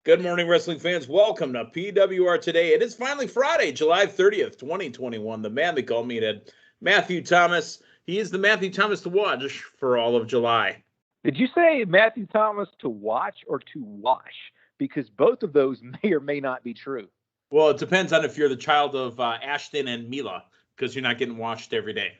Good morning, wrestling fans. Welcome to PWR Today. It is finally Friday, July 30th, 2021. The man they call Meathead, Matthew Thomas. He is the Matthew Thomas to watch for all of July. Did you say Matthew Thomas to watch or to wash? Because both of those may or may not be true. Well, it depends on if you're the child of Ashton and Mila, because you're not getting washed every day.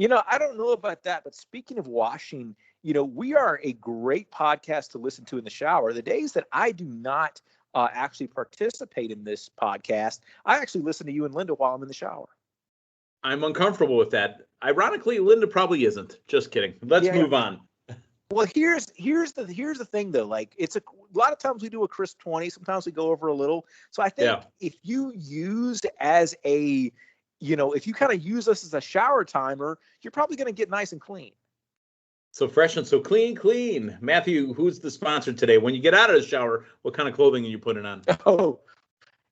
I don't know about that, but speaking of washing, we are a great podcast to listen to in the shower. The days that I do not actually participate in this podcast, I actually listen to you and Linda while I'm in the shower. I'm uncomfortable with that. Ironically, Linda probably isn't. Just kidding. Let's move on. Well, here's the thing though. Like a lot of times we do a crisp 20. Sometimes we go over a little. So I think if you used as a, if you kind of use us as a shower timer, you're probably going to get nice and clean. So fresh and so clean. Matthew, who's the sponsor today? When you get out of the shower, what kind of clothing are you putting on? Oh,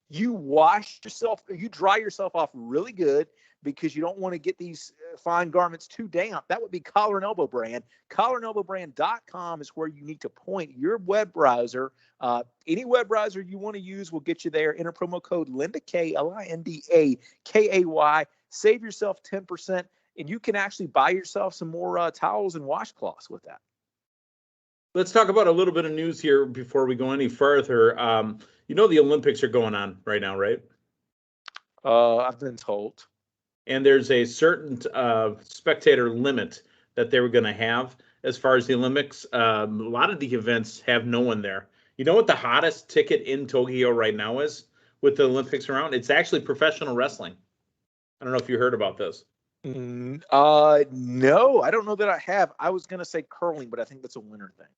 you wash yourself, you dry yourself off really good because you don't want to get these fine garments too damp. That would be Collar and Elbow Brand. CollarandElbowBrand.com is where you need to point your web browser. Any web browser you want to use will get you there. Enter promo code LindaK, LINDAKAY. Save yourself 10%. And you can actually buy yourself some more towels and washcloths with that. Let's talk about a little bit of news here before we go any further. The Olympics are going on right now, right? I've been told. And there's a certain spectator limit that they were going to have as far as the Olympics. A lot of the events have no one there. You know what the hottest ticket in Tokyo right now is with the Olympics around? It's actually professional wrestling. I don't know if you heard about this. No, I don't know that I have. I was going to say curling, but I think that's a winter thing.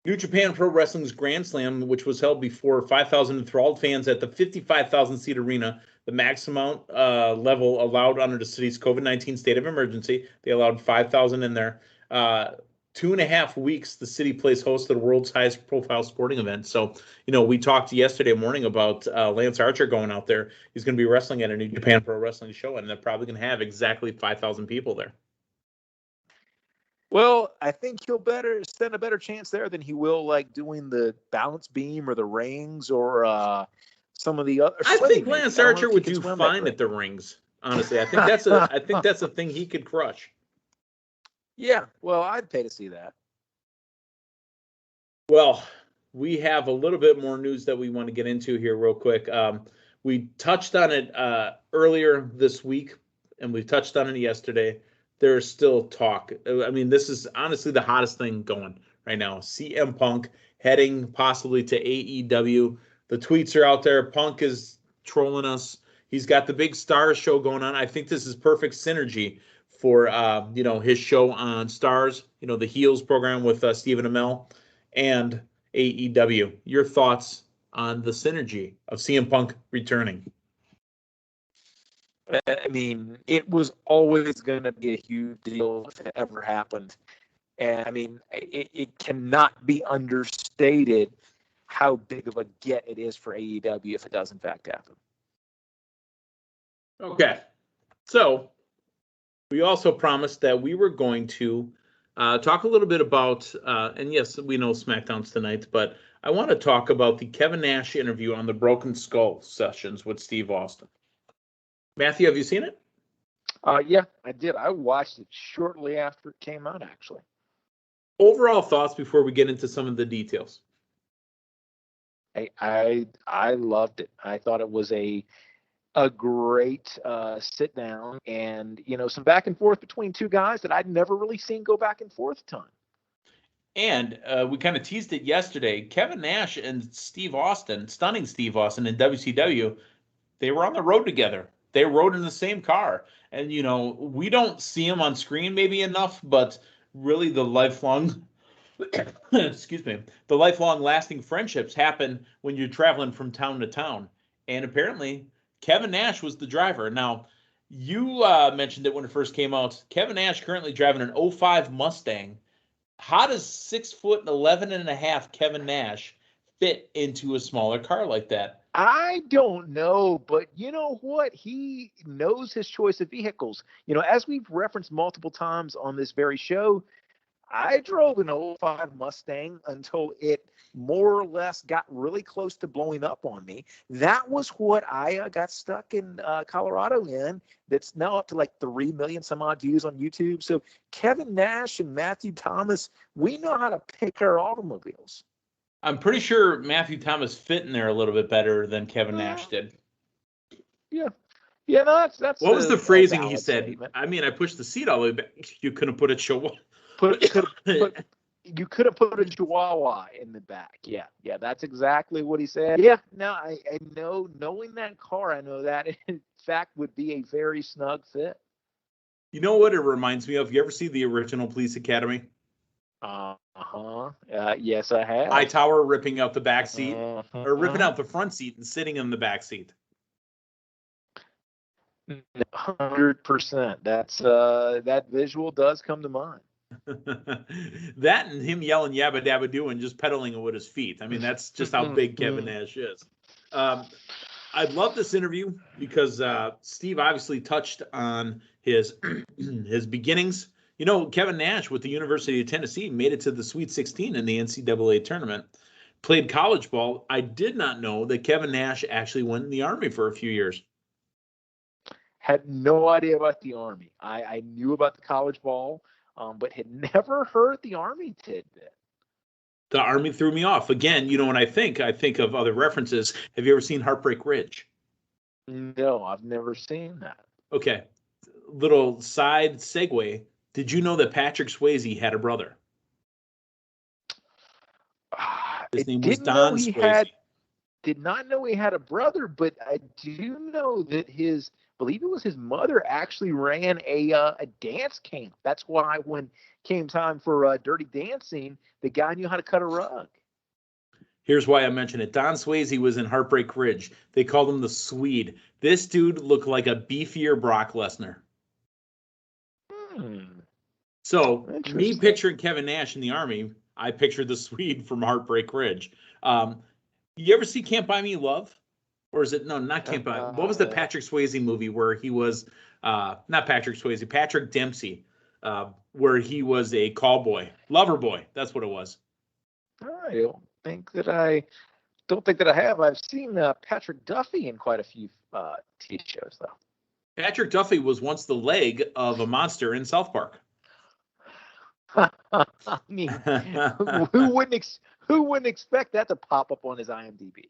New Japan Pro Wrestling's Grand Slam, which was held before 5,000 enthralled fans at the 55,000-seat arena, the maximum level allowed under the city's COVID-19 state of emergency. They allowed 5,000 in there. 2.5 weeks, the city plays host to the world's highest profile sporting event. So, we talked yesterday morning about Lance Archer going out there. He's going to be wrestling at a New Japan Pro Wrestling show, and they're probably going to have exactly 5,000 people there. Well, I think he'll stand a better chance there than he will like doing the balance beam or the rings or some of the other. I think Lance Archer would do fine at the rings. Honestly, I think that's a thing he could crush. Yeah, well, I'd pay to see that. Well, we have a little bit more news that we want to get into here real quick. We touched on it earlier this week, and we touched on it yesterday. There's still talk. I mean, this is honestly the hottest thing going right now. CM Punk heading possibly to AEW. The tweets are out there. Punk is trolling us. He's got the big Stars show going on. I think this is perfect synergy for his show on Stars, the Heels program with Stephen Amell and AEW. Your thoughts on the synergy of CM Punk returning? I mean, it was always going to be a huge deal if it ever happened. And I mean, it cannot be understated how big of a get it is for AEW if it does in fact happen. Okay. So we also promised that we were going to talk a little bit about, and yes, we know Smackdown's tonight, but I want to talk about the Kevin Nash interview on the Broken Skull sessions with Steve Austin. Matthew, have you seen it? Yeah, I did. I watched it shortly after it came out, actually. Overall thoughts before we get into some of the details. I loved it. I thought it was a great sit down and, some back and forth between two guys that I'd never really seen go back and forth a ton. And we kind of teased it yesterday. Kevin Nash and Steve Austin, stunning Steve Austin in WCW, they were on the road together. They rode in the same car. And, we don't see them on screen maybe enough, but really the lifelong, the lifelong lasting friendships happen when you're traveling from town to town. And apparently Kevin Nash was the driver. Now, you mentioned it when it first came out. Kevin Nash currently driving an 05 Mustang. How does 6'11.5" Kevin Nash fit into a smaller car like that? I don't know, but you know what? He knows his choice of vehicles. As we've referenced multiple times on this very show, I drove an '05 Mustang until it more or less got really close to blowing up on me. That was what I got stuck in Colorado in. That's now up to like 3 million some odd views on YouTube. So Kevin Nash and Matthew Thomas, we know how to pick our automobiles. I'm pretty sure Matthew Thomas fit in there a little bit better than Kevin Nash did. Yeah. Yeah, no, that's what was the phrasing he said? Statement. I mean, I pushed the seat all the way back. You couldn't put a chihuahua. You could have put a chihuahua in the back. Yeah, that's exactly what he said. Yeah, no, I know, knowing that car, I know that in fact would be a very snug fit. You know what it reminds me of? You ever see the original Police Academy? Yes, I have. Hightower ripping out the back seat, or ripping out the front seat and sitting in the back seat. 100%. That's that visual does come to mind. That and him yelling "yabba dabba doo" and just pedaling it with his feet. I mean, that's just how big Kevin Nash is. I love this interview because Steve obviously touched on his his beginnings. You know, Kevin Nash with the University of Tennessee made it to the Sweet 16 in the NCAA tournament. Played college ball. I did not know that Kevin Nash actually went in the Army for a few years. Had no idea about the Army. I knew about the college ball, but had never heard the Army tidbit. The Army threw me off. Again, you know, when I think of other references. Have you ever seen Heartbreak Ridge? No, I've never seen that. Okay. Little side segue. Did you know that Patrick Swayze had a brother? His name was Don Swayze. Did not know he had a brother, but I do know that I believe it was his mother actually ran a dance camp. That's why when came time for Dirty Dancing, the guy knew how to cut a rug. Here's why I mention it. Don Swayze was in Heartbreak Ridge. They called him the Swede. This dude looked like a beefier Brock Lesnar. So me picturing Kevin Nash in the Army, I pictured the Swede from Heartbreak Ridge. You ever see Can't Buy Me Love? Or is it, no, not Can't Buy. What was the Patrick Swayze movie where he was, not Patrick Swayze, Patrick Dempsey, where he was a call boy, lover boy. That's what it was. I don't think that I have. I've seen Patrick Duffy in quite a few TV shows, though. Patrick Duffy was once the leg of a monster in South Park. I mean, who wouldn't expect that to pop up on his IMDb?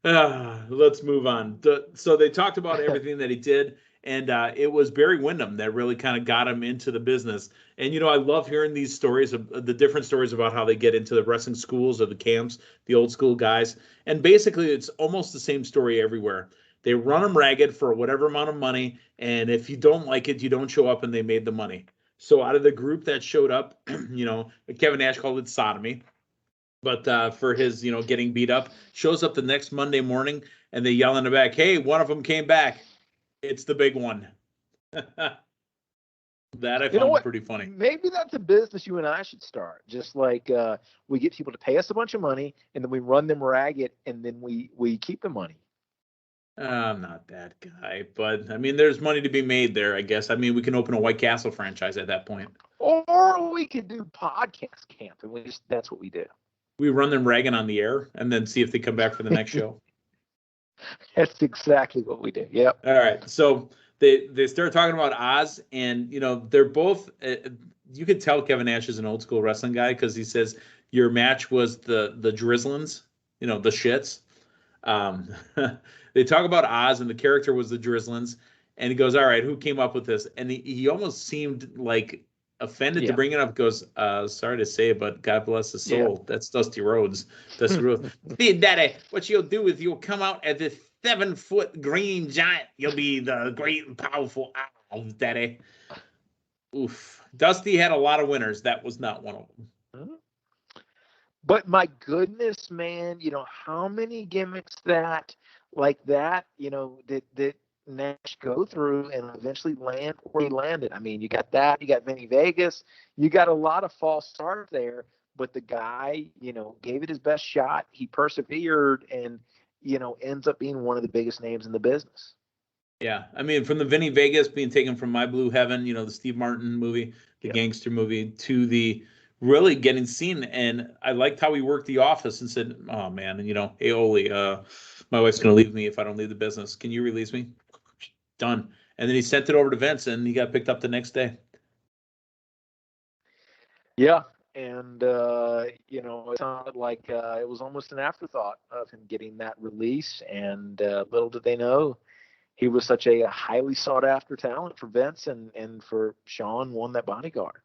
Let's move on. So they talked about everything that he did, and it was Barry Windham that really kind of got him into the business. And, you know, I love hearing these stories, of the different stories about how they get into the wrestling schools or the camps, the old school guys. And basically, it's almost the same story everywhere. They run them ragged for whatever amount of money, and if you don't like it, you don't show up, and they made the money. So out of the group that showed up, you know, Kevin Nash called it sodomy. But for his, you know, getting beat up, shows up the next Monday morning, and they yell in the back, "Hey, one of them came back. It's the big one." That I found pretty funny. Maybe that's a business you and I should start. Just like we get people to pay us a bunch of money, and then we run them ragged, and then we keep the money. I'm not that guy, but I mean, there's money to be made there, I guess. I mean, we can open a White Castle franchise at that point. Or we could do podcast camp, and that's what we do. We run them ragging on the air and then see if they come back for the next show. That's exactly what we do. Yep. All right. So they start talking about Oz, and, you know, they're both, you could tell Kevin Nash is an old school wrestling guy because he says your match was the Drizzlins, you know, the shits. They talk about Oz, and the character was the Drizzlins, and he goes, "All right, who came up with this?" And he almost seemed like offended to bring it up. Goes, "Sorry to say, but God bless his soul. Yeah. That's Dusty Rhodes. Dusty Rhodes. Big Daddy, what you'll do is you'll come out as this 7-foot green giant. You'll be the great and powerful Oz, Daddy." Oof. Dusty had a lot of winners. That was not one of them. But my goodness, man, you know, how many gimmicks like that, you know, that Nash go through and eventually land where he landed. I mean, you got that, you got Vinny Vegas, you got a lot of false start there, but the guy, you know, gave it his best shot. He persevered and, you know, ends up being one of the biggest names in the business. Yeah. I mean, from the Vinny Vegas being taken from My Blue Heaven, you know, the Steve Martin movie, the gangster movie, to the really getting seen. And I liked how he worked the office and said, "Oh man, hey Oli, my wife's gonna leave me if I don't leave the business. Can you release me?" Done. And then he sent it over to Vince, and he got picked up the next day. Yeah. And, it sounded like it was almost an afterthought of him getting that release. And little did they know, he was such a highly sought after talent for Vince, and for Shawn won that bodyguard.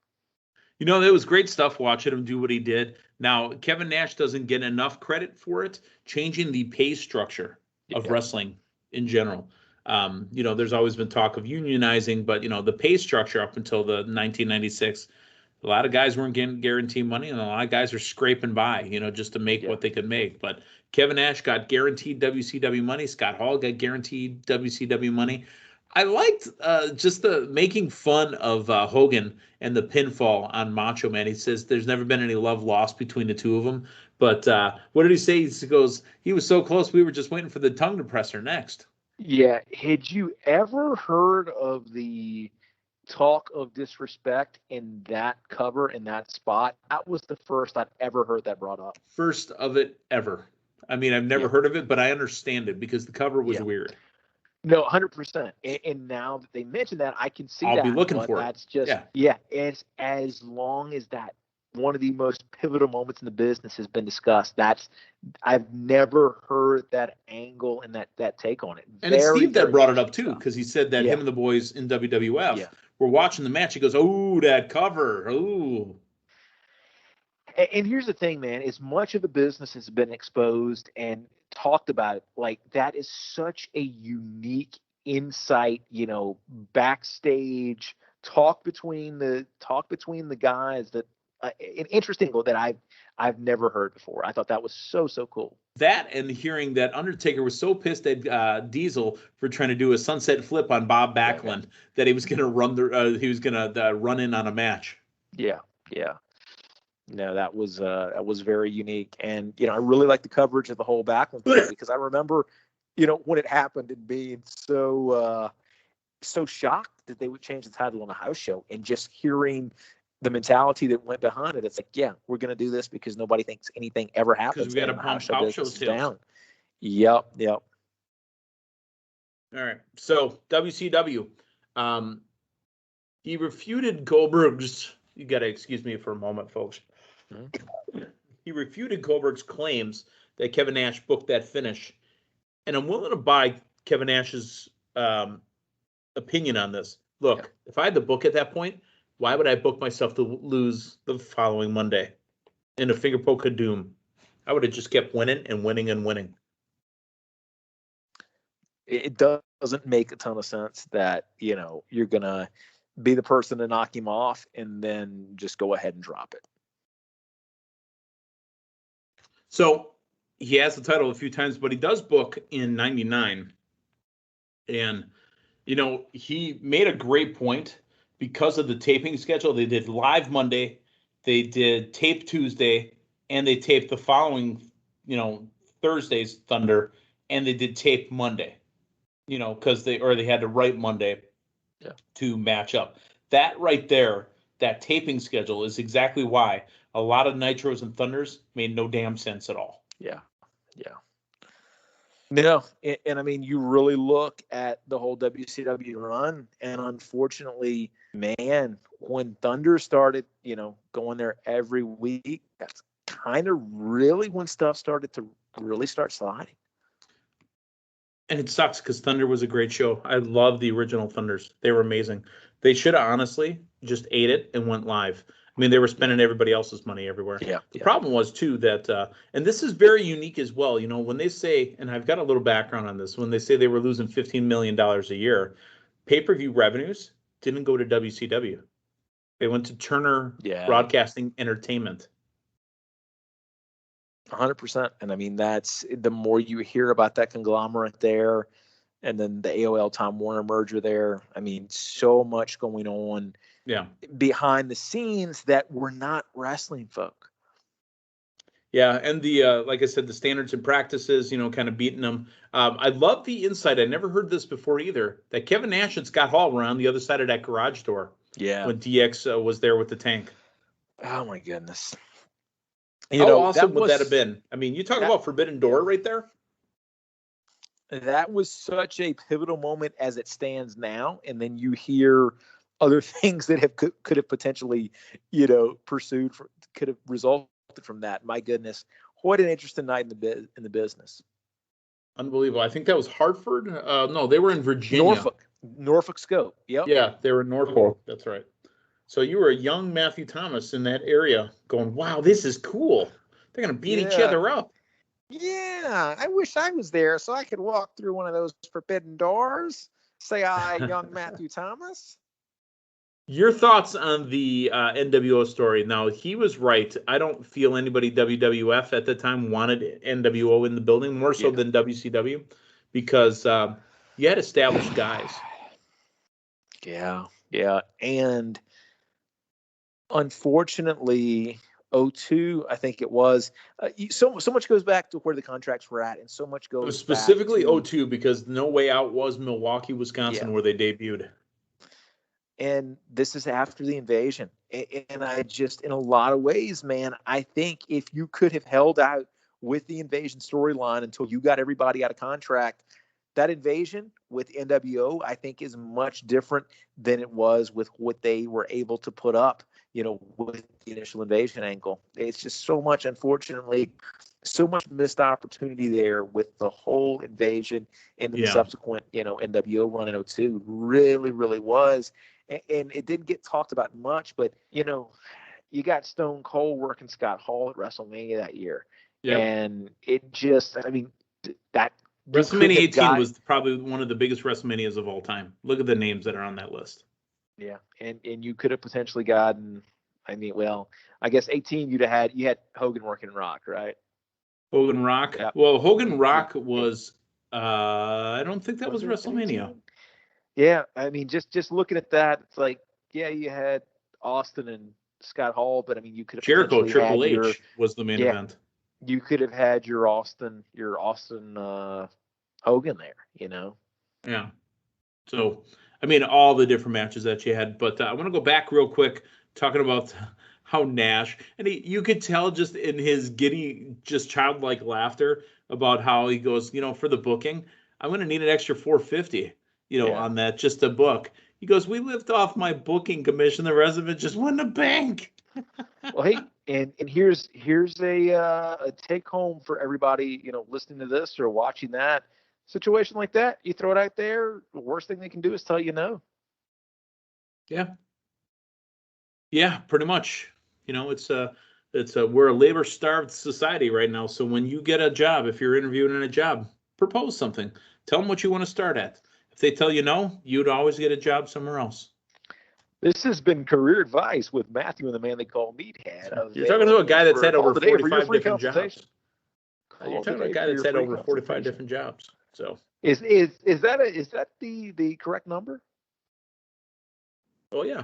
It was great stuff watching him do what he did. Now, Kevin Nash doesn't get enough credit for it, changing the pay structure of wrestling in general. There's always been talk of unionizing, but, the pay structure up until the 1996, a lot of guys weren't getting guaranteed money, and a lot of guys are scraping by, just to make what they could make. But Kevin Nash got guaranteed WCW money. Scott Hall got guaranteed WCW money. I liked just the making fun of Hogan and the pinfall on Macho Man. He says there's never been any love lost between the two of them. But what did he say? He goes, he was so close, we were just waiting for the tongue depressor next. Yeah. Had you ever heard of the talk of disrespect in that cover, in that spot? That was the first I've ever heard that brought up. First of it ever. I mean, I've never heard of it, but I understand it because the cover was weird. No, 100%. And now that they mention that, I can see that. I'll be looking for it. That's just, it's as long as that one of the most pivotal moments in the business has been discussed. I've never heard that angle and that take on it. And it's Steve that brought it up too, because he said that him and the boys in WWF were watching the match. He goes, "Oh, that cover. Oh." And here's the thing, man, as much of the business has been exposed and talked about, like, that is such a unique insight, backstage talk between the guys, that an interesting goal that I've never heard before. I thought that was so cool. That, and hearing that Undertaker was so pissed at Diesel for trying to do a sunset flip on Bob Backlund that he was going to run in on a match. Yeah. No, that was very unique. And, I really like the coverage of the whole Backlund thing, because I remember, when it happened, and being so shocked that they would change the title on a house show, and just hearing the mentality that went behind it. It's like, we're going to do this because nobody thinks anything ever happens. Because we got to pump house shows down. Yep. All right. So WCW, he refuted Goldberg's. You got to excuse me for a moment, folks. He refuted Goldberg's claims that Kevin Nash booked that finish, and I'm willing to buy Kevin Nash's opinion on this. Look, if I had the book at that point, why would I book myself to lose the following Monday in a finger poke of doom? I would have just kept winning and winning and winning. It doesn't make a ton of sense that, you're going to be the person to knock him off and then just go ahead and drop it. So he has the title a few times, but he does book in 99. And, he made a great point. Because of the taping schedule, they did live Monday, they did tape Tuesday, and they taped the following, Thursday's Thunder, and they did tape Monday, because they had to write Monday to match up. That right there, that taping schedule is exactly why a lot of Nitros and Thunders made no damn sense at all. Yeah. No, and I mean, you really look at the whole WCW run, and unfortunately, man, when Thunder started, going there every week, that's kind of really when stuff started to really start sliding. And it sucks because Thunder was a great show. I love the original Thunders. They were amazing. They should have honestly just ate it and went live. I mean, they were spending everybody else's money everywhere. The problem was, too, that, and this is very unique as well, when they say, and I've got a little background on this, when they say they were losing $15 million a year, pay-per-view revenues didn't go to WCW. They went to Turner Broadcasting Entertainment. 100%. And I mean, that's the more you hear about that conglomerate there, and then the AOL Time Warner merger there. I mean, so much going on behind the scenes that we're not wrestling folk. Yeah, and the like I said, the standards and practices, kind of beating them. I love the insight. I never heard this before either. That Kevin Nash and Scott Hall were on the other side of that garage door. Yeah. when DX was there with the tank. Oh my goodness. How awesome would that have been? I mean, you talk about Forbidden Door right there. That was such a pivotal moment as it stands now, and then you hear other things that could have potentially, pursued, could have resulted from that. My goodness, what an interesting night in the business. Unbelievable. I think that was Hartford. No, they were in Virginia. Norfolk Scope. Yep. Yeah, they were in Norfolk. That's right. So you were a young Matthew Thomas in that area going, wow, this is cool. They're going to beat each other up. Yeah, I wish I was there so I could walk through one of those forbidden doors. Say hi, young Matthew Thomas. Your thoughts on the NWO story? Now, he was right. I don't feel anybody WWF at the time wanted NWO in the building, more so than WCW, because you had established guys. Yeah. And unfortunately, 02, I think it was. So much goes back to where the contracts were at, and so much goes it was specifically back to 02 because No Way Out was Milwaukee, Wisconsin, where they debuted. And this is after the invasion. And I just, in a lot of ways, man, I think if you could have held out with the invasion storyline until you got everybody out of contract, that invasion with NWO, I think, is much different than it was with what they were able to put up, with the initial invasion angle. It's just so much, unfortunately, so much missed opportunity there with the whole invasion and the subsequent, NWO run in 02. Really, really was. And it didn't get talked about much, but, you got Stone Cold working Scott Hall at WrestleMania that year. Yep. And it just, that WrestleMania 18 was probably one of the biggest WrestleManias of all time. Look at the names that are on that list. Yeah, and you could have potentially gotten, I guess 18 you had Hogan working Rock, right? Hogan Rock. Yep. Well, Hogan Rock was I don't think that was WrestleMania. 18? Yeah, just looking at that, it's like, you had Austin and Scott Hall, but you could have Jericho Triple H was the main event. You could have had your Austin Hogan there, Yeah. So, all the different matches that you had, but I want to go back real quick, talking about how Nash, and you could tell just in his giddy, just childlike laughter about how he goes, for the booking, I'm going to need an extra $450, on that, just a book. He goes, we lived off my booking commission. The rest of it just went to bank. Well, hey, and here's a take home for everybody, listening to this or watching that. Situation like that, you throw it out there, the worst thing they can do is tell you no. Yeah, pretty much. We're a labor-starved society right now. So when you get a job, if you're interviewing in a job, propose something. Tell them what you want to start at. If they tell you no, you'd always get a job somewhere else. This has been Career Advice with Matthew and the man they call Meathead. You're talking to a guy that's had over 45 different jobs. You're talking to a guy that's had over 45 different jobs. So is that the correct number? Oh yeah.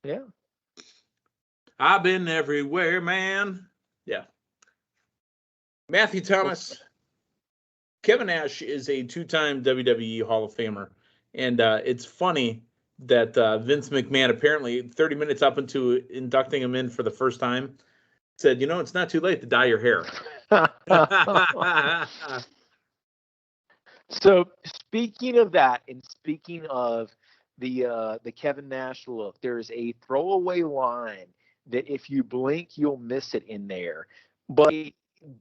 Yeah. I've been everywhere, man. Yeah. Matthew Thomas. Kevin Nash is a 2-time WWE Hall of Famer. And it's funny that Vince McMahon, apparently 30 minutes up into inducting him in for the first time, said, it's not too late to dye your hair. So speaking of that, and speaking of the Kevin Nash look, there's a throwaway line that if you blink, you'll miss it in there. But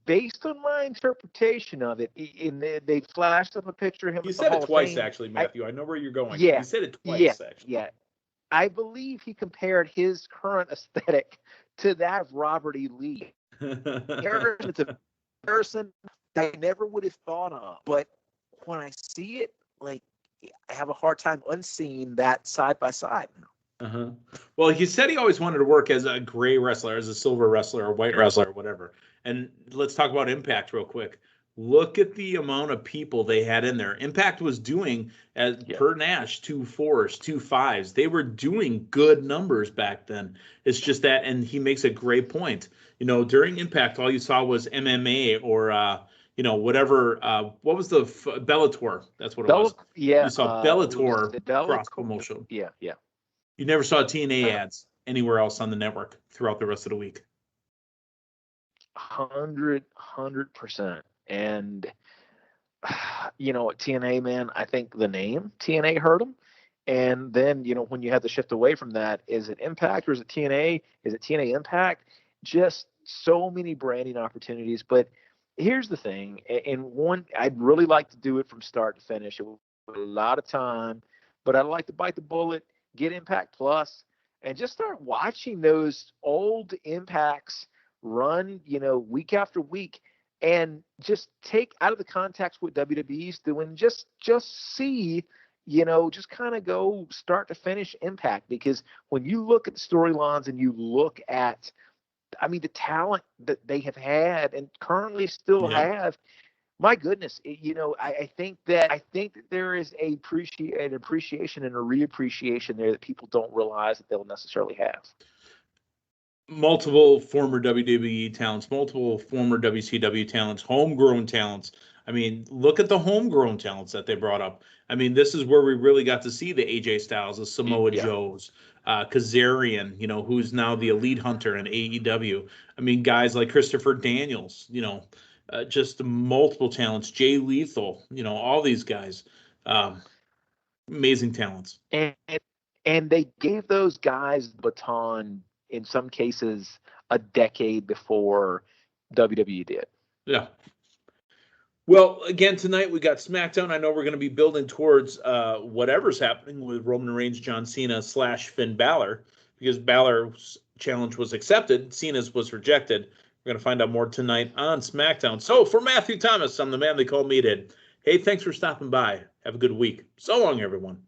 based on my interpretation of it, they flashed up a picture of him. You said it twice, actually, Matthew. I know where you're going. Yeah, you said it twice, actually. Yeah. I believe he compared his current aesthetic to that of Robert E. Lee. It's a person I never would have thought of, but when I see it, I have a hard time unseeing that side by side now. Uh-huh. Well, he said he always wanted to work as a gray wrestler, as a silver wrestler, or white wrestler, or whatever. And let's talk about Impact real quick. Look at the amount of people they had in there. Impact was doing, per Nash, 2 4s, 2 5s. They were doing good numbers back then. It's just that, and he makes a great point. During Impact, all you saw was MMA or whatever. What was the Bellator? That's what it was. Yeah. You saw Bellator cross promotion. Yeah. You never saw TNA ads anywhere else on the network throughout the rest of the week. 100%. And TNA, man, I think the name TNA hurt them. And then, when you have to shift away from that, is it Impact or is it TNA? Is it TNA Impact? Just so many branding opportunities. But here's the thing. And one, I'd really like to do it from start to finish. It would a lot of time, but I'd like to bite the bullet, get Impact Plus, and just start watching those old Impacts run, week after week, and just take out of the context what WWE's doing, just see, just kind of go start to finish Impact. Because when you look at the storylines and you look at, the talent that they have had and currently still have, my goodness, I think that there is an appreciation and a reappreciation there that people don't realize that they'll necessarily have. Multiple former WWE talents, multiple former WCW talents, homegrown talents. Look at the homegrown talents that they brought up. This is where we really got to see the AJ Styles, the Samoa Joes, Kazarian, who's now the Elite Hunter in AEW. Guys like Christopher Daniels, just multiple talents, Jay Lethal, all these guys, amazing talents. And they gave those guys the baton, in some cases, a decade before WWE did. Yeah. Well, again, tonight we got Smackdown. I know we're going to be building towards whatever's happening with Roman Reigns, John Cena / Finn Balor, because Balor's challenge was accepted, Cena's was rejected. We're going to find out more tonight on SmackDown. So for Matthew Thomas, I'm the man they call Meathead. Hey, thanks for stopping by. Have a good week. So long, everyone.